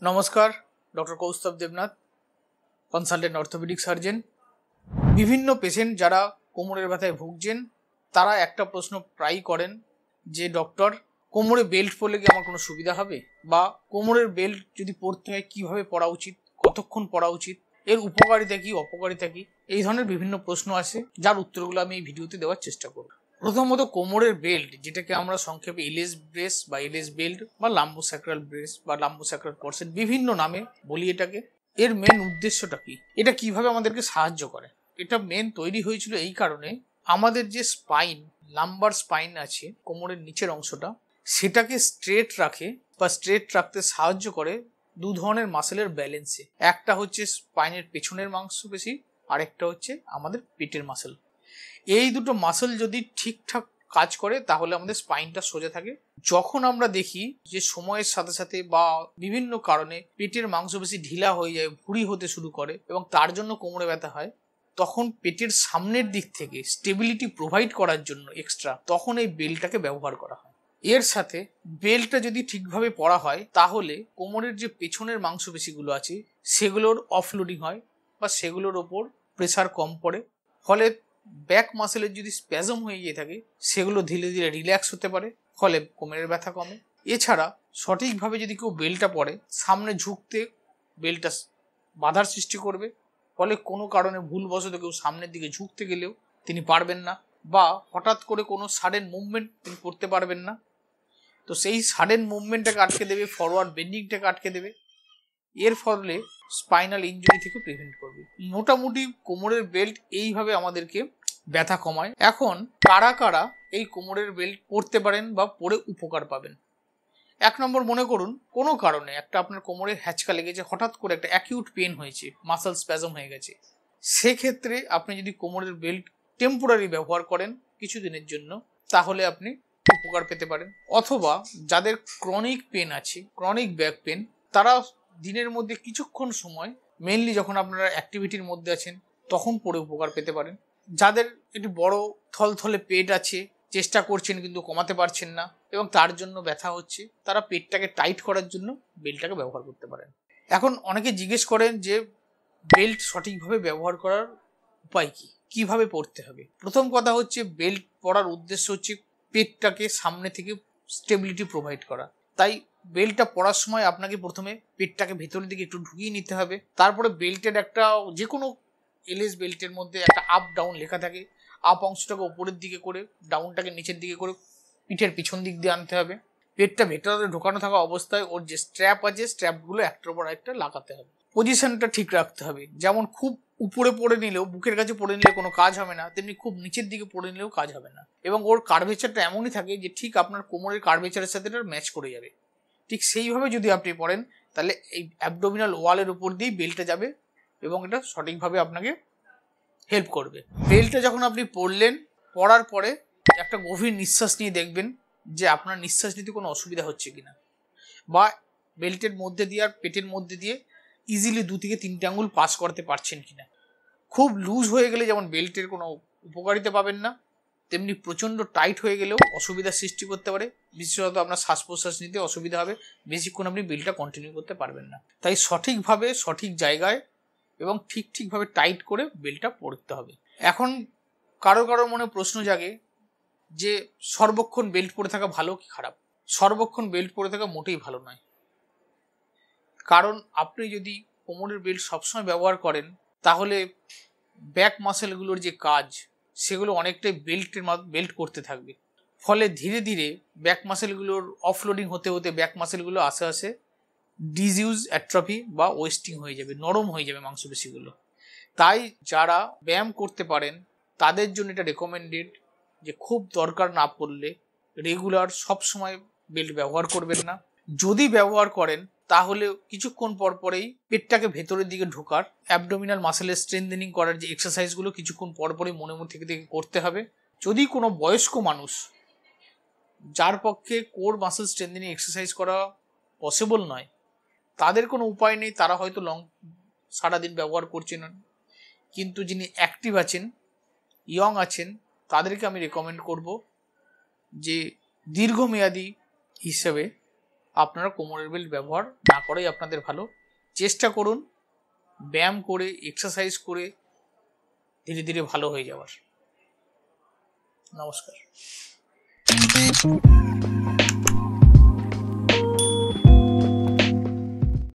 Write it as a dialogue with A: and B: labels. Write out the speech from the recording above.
A: নমস্কার, doctor Kaustav Debnath, consultant orthopaedic surgeon. বিভিন্ন patient যারা কোমরের ব্যথায় ভুগছেন তারা একটা প্রশ্ন প্রায়ই করেন যে ডক্টর, কোমরে বেল্ট পরলে কি আমার কোনো সুবিধা হবে, বা কোমরের বেল্ট যদি পরতে হয় কিভাবে পরা উচিত, কতক্ষণ পরা উচিত, এর উপকারিতা কি অপকারিতা কি, এই ধরনের বিভিন্ন প্রশ্ন আসে যার উত্তরগুলো আমি এই ভিডিওতে দেওয়ার চেষ্টা করব। প্রথমত, কোমরের বেল্ট, যেটাকে আমরা সংক্ষেপে এলএস ব্রেস বা এলএস বেল্ট বা লাম্বোস্যাক্রাল ব্রেস বা লাম্বোস্যাক্রাল কর্সেট বিভিন্ন নামে বলি এটাকে, এর মেন উদ্দেশ্যটা কি, এটা কিভাবে আমাদেরকে সাহায্য করে। এটা মেন তৈরি হয়েছিল এই কারণে, আমাদের যে স্পাইন, লাম্বার স্পাইন আছে কোমরের নিচের অংশটা, সেটাকে স্ট্রেট রাখে বা স্ট্রেট রাখতে সাহায্য করে দু ধরনের মাসেলের ব্যালেন্সে। একটা হচ্ছে স্পাইনের পেছনের মাংসপেশি, আরেকটা হচ্ছে আমাদের পেটের মাসেল। এই দুটো মাসেল যদি ঠিকঠাক কাজ করে তাহলে আমাদের স্পাইনটা সোজা থাকে। যখন আমরা দেখি যে সময়ের সাথে সাথে বা বিভিন্ন কারণে পেটের মাংসপেশি ঢিলা হয়ে যায়, ভুঁড়ি হতে শুরু করে এবং তার জন্য কোমরে ব্যথা হয়, তখন পেটের সামনের দিক থেকে স্টেবিলিটি প্রোভাইড করার জন্য এক্সট্রা তখন এই বেল্টটাকে ব্যবহার করা হয়। এর সাথে বেল্টটা যদি ঠিকভাবে পরা হয় তাহলে কোমরের যে পেছনের মাংসপেশিগুলো আছে সেগুলোর অফলোডিং হয় বা সেগুলোর ওপর প্রেসার কম পড়ে, ফলে ব্যাক মাসেলের যদি স্প্যাজম হয়ে গিয়ে থাকে সেগুলো ধীরে ধীরে রিল্যাক্স হতে পারে, ফলে কোমরের ব্যথা কমে। এছাড়া সঠিকভাবে যদি কেউ বেল্টটা পরে, সামনে ঝুঁকতে বেল্টটা বাধার সৃষ্টি করবে, ফলে কোনো কারণে ভুলবশত কেউ সামনের দিকে ঝুঁকতে গেলেও তিনি পারবেন না, বা হঠাৎ করে কোনো সাডেন মুভমেন্ট তিনি করতে পারবেন না। তো সেই সাডেন মুভমেন্টটাকে আটকে দেবে, ফরওয়ার্ড বেন্ডিংটাকে আটকে দেবে, এর ফলে স্পাইনাল ইনজুরি থেকে প্রিভেন্ট করবে। মোটামুটি কোমরের বেল্ট এইভাবে আমাদেরকে ব্যথা কমায়। এখন কারা কারা এই কোমরের বেল্ট পরতে পারেন বা পরে উপকার পাবেন? এক নম্বর, মনে করুন কোনো কারণে একটা আপনার কোমরে হ্যাচকা লেগেছে, হঠাৎ করে একটা অ্যাকিউট পেন হয়েছে, মাসল স্প্যাজম হয়ে গেছে, সেক্ষেত্রে আপনি যদি কোমরের বেল্ট টেম্পোরারি ব্যবহার করেন কিছুদিনের জন্য, তাহলে আপনি উপকার পেতে পারেন। অথবা যাদের ক্রনিক পেন আছে, ক্রনিক ব্যাক পেন, তারা দিনের মধ্যে কিছুক্ষণ সময়, মেনলি যখন আপনারা অ্যাক্টিভিটির মধ্যে আছেন তখন পরে উপকার পেতে পারেন। যাদের একটু বড় থলথলে পেট আছে, চেষ্টা করছেন কিন্তু কমাতে পারছেন না এবং তার জন্য ব্যথা হচ্ছে, তারা পেটটাকে টাইট করার জন্য বেল্টটাকে ব্যবহার করতে পারেন। এখন অনেকে জিজ্ঞেস করেন যে বেল্ট সঠিকভাবে ব্যবহার করার উপায় কি, কিভাবে পরতে হবে। প্রথম কথা হচ্ছে, বেল্ট পরার উদ্দেশ্য হচ্ছে পেটটাকে সামনে থেকে স্টেবিলিটি প্রোভাইড করা। তাই বেল্টটা পরার সময় আপনাকে প্রথমে পেটটাকে ভেতরের দিকে একটু ঢুকিয়ে নিতে হবে। তারপরে বেল্টের একটা, যে কোনো এলএস বেল্টের মধ্যে একটা আপ ডাউন লেখা থাকে, আপ অংশটাকে উপরের দিকে করে, ডাউনটাকে নিচের দিকে করে পিঠের পিছন দিক দিয়ে আনতে হবে। পেটটা ভেতরে ঢোকানো থাকা অবস্থায় ওর যে স্ট্র্যাপ আছে, স্ট্র্যাপগুলো একটার উপর একটা লাগাতে হবে। পজিশনটা ঠিক রাখতে হবে, যেমন খুব উপরে পড়ে নিলেও, বুকের কাছে পড়ে নিলে কোনো কাজ হবে না, তেমনি খুব নিচের দিকে পড়ে নিলেও কাজ হবে না। এবং ওর কার্ভেচারটা এমনই থাকে যে ঠিক আপনার কোমরের কার্ভেচারের সাথে এটা ম্যাচ করে যাবে। ঠিক সেইভাবে যদি আপনি পড়েন তাহলে এই অ্যাবডোমিনাল ওয়ালের উপর দিয়েই বেল্টটা যাবে এবং এটা সঠিকভাবে আপনাকে হেল্প করবে। বেল্টটা যখন আপনি পরলেন, পরার পরে একটা গভীর নিঃশ্বাস নিয়ে দেখবেন যে আপনার নিঃশ্বাস নিতে কোনো অসুবিধা হচ্ছে কিনা, বা বেল্টের মধ্যে দিয়ে আর পেটের মধ্যে দিয়ে ইজিলি 2 থেকে 3টে আঙুল পাস করতে পারছেন কিনা। খুব লুজ হয়ে গেলে যেমন বেল্টের কোনো উপকারিতা পাবেন না, তেমনি প্রচণ্ড টাইট হয়ে গেলেও অসুবিধার সৃষ্টি করতে পারে। বিশেষত আপনার শ্বাস প্রশ্বাস নিতে অসুবিধা হবে, বেশিক্ষণ আপনি বেল্টটা কন্টিনিউ করতে পারবেন না। তাই সঠিকভাবে, সঠিক জায়গায় এবং ঠিকভাবে টাইট করে বেল্টটা পরতে হবে। এখন কারো মনে প্রশ্ন জাগে যে সর্বক্ষণ বেল্ট পরে থাকা ভালো কি খারাপ? সর্বক্ষণ বেল্ট পরে থাকা মোটেই ভালো নয়। কারণ আপনি যদি কোমরের বেল্ট সবসময় ব্যবহার করেন তাহলে ব্যাক মাসেলগুলোর যে কাজ সেগুলো অনেকটাই বেল্ট করতে থাকবে, ফলে ধীরে ধীরে ব্যাক মাসেলগুলোর অফলোডিং হতে হতে ব্যাক মাসেলগুলো আস্তে আস্তে ডিজিউজ, অ্যাট্রফি বা ওয়েস্টিং হয়ে যাবে, নরম হয়ে যাবে মাংসপেশিগুলো। তাই যারা ব্যায়াম করতে পারেন তাদের জন্য এটা রেকমেন্ডেড যে খুব দরকার না পড়লে রেগুলার সবসময় বেল্ট ব্যবহার করবেন না। যদি ব্যবহার করেন তাহলে কিছুক্ষণ পর পরেই পেটটাকে ভেতরের দিকে ঢোকার, অ্যাবডোমিনাল মাসেলের স্ট্রেংথেনিং করার যে এক্সারসাইজগুলো কিছুক্ষণ পর পরই মনে থেকে করতে হবে। যদি কোনো বয়স্ক মানুষ যার পক্ষে কোর মাসেল স্ট্রেংথেনিং এক্সারসাইজ করা পসিবল নয়, তাদের কোনো উপায় নেই, তারা হয়তো সারাদিন ব্যবহার করছেন, কিন্তু যিনি অ্যাক্টিভ আছেন, ইয়ং আছেন, তাদেরকে আমি রেকমেন্ড করব যে দীর্ঘমেয়াদী হিসেবে আপনারা কোমরের বেল্ট ব্যবহার না করাই আপনাদের ভালো। চেষ্টা করুন ব্যায়াম করে, এক্সারসাইজ করে ধীরে ধীরে ভালো হয়ে যাওয়ার। নমস্কার।